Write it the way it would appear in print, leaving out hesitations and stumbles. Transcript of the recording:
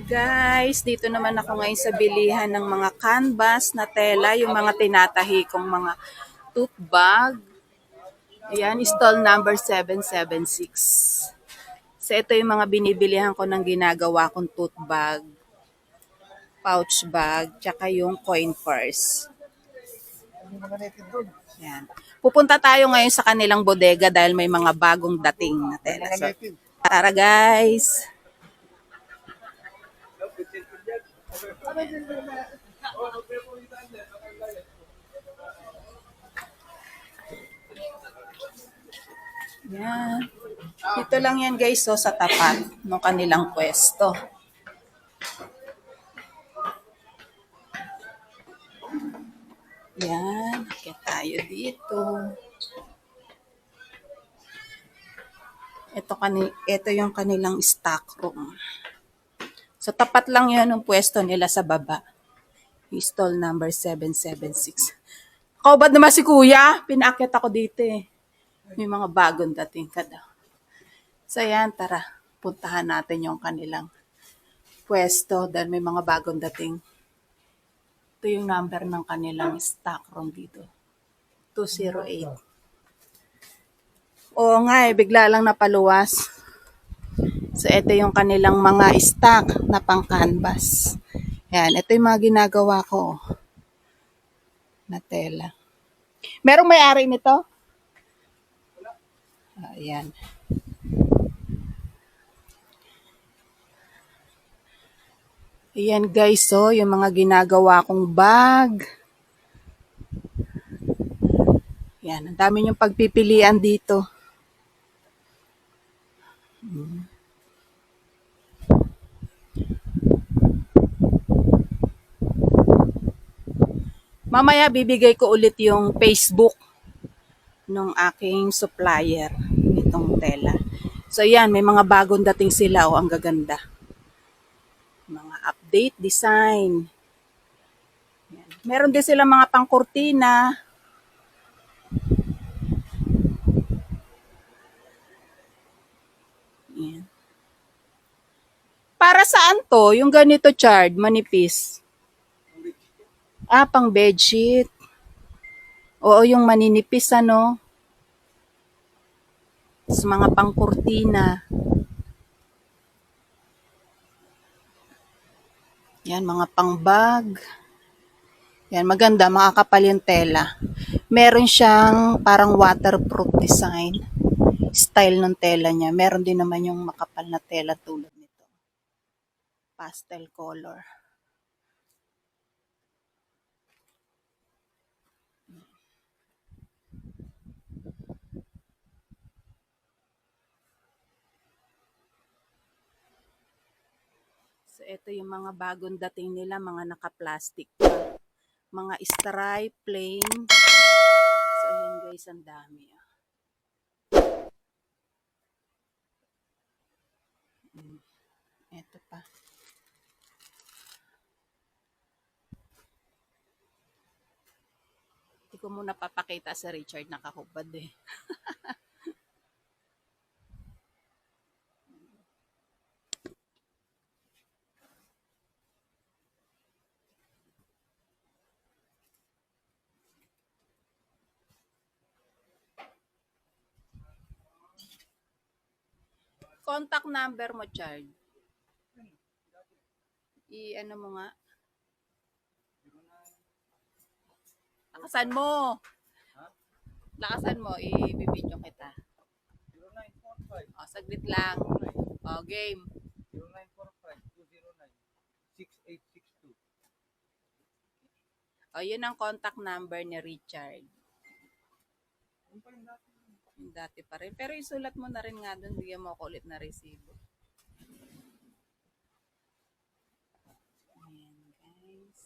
Guys, dito naman ako ngayon sa bilihan ng mga canvas na tela, yung mga tinatahi kong mga tote bag. Ayan, stall number 776. So ito yung mga binibilihan ko ng ginagawa kong tote bag, pouch bag, tsaka yung coin purse. Ayan. Pupunta tayo ngayon sa kanilang bodega dahil may mga bagong dating na tela. So, tara guys! Yan. Dito lang yan guys, so sa tapat ng kanilang pwesto. Yan, kaya tayo dito. Ito yung kanilang stock room. So tapat lang yan ng pwesto nila sa baba. Stall number 776. Kaubad naman si kuya, pinaakyat ako dito eh. May mga bagong dating ka daw. So yan, tara. Puntahan natin yung kanilang pwesto dahil may mga bagong dating. Ito yung number ng kanilang stock room dito. 208. Oo nga eh, bigla lang napaluwas. So ito yung kanilang mga stock na pang canvas. Yan, ito yung mga ginagawa ko na tela. Merong may-ari nito? Ayan. Ayan guys, so yung mga ginagawa kong bag. Yan, ang dami yung pagpipilian dito. Mamaya bibigay ko ulit yung Facebook ng aking supplier nitong tela. So yan, may mga bagong dating sila, ang gaganda. Mga update design. Yan. Meron din sila mga pangkurtina. Yan. Para saan to? Yung ganito chard, manipis. Pang bedsheet. Oo, yung maninipis ano. Sa mga pangkurtina. Yan, mga pangbag. Yan, maganda, makakapal yung tela. Meron siyang parang waterproof design. Style ng tela niya. Meron din naman yung makapal na tela tulad nito. Pastel color. So, ito yung mga bagong dating nila, mga naka-plastic. Mga stripe, plain. So, ayan guys, ang dami. Ito pa. Hindi ko muna papakita sa Richard, nakahubad eh. Contact number mo, Chard. I-ano mo nga. Lakasan mo. Lakasan mo, i-video kita. 0945. Saglit lang. Game. 0945-209-6862. Yun ang contact number ni Richard. Yung dati pa rin. Pero isulat mo na rin nga doon, bigyan mo ako ulit na resibo. Ayan, guys.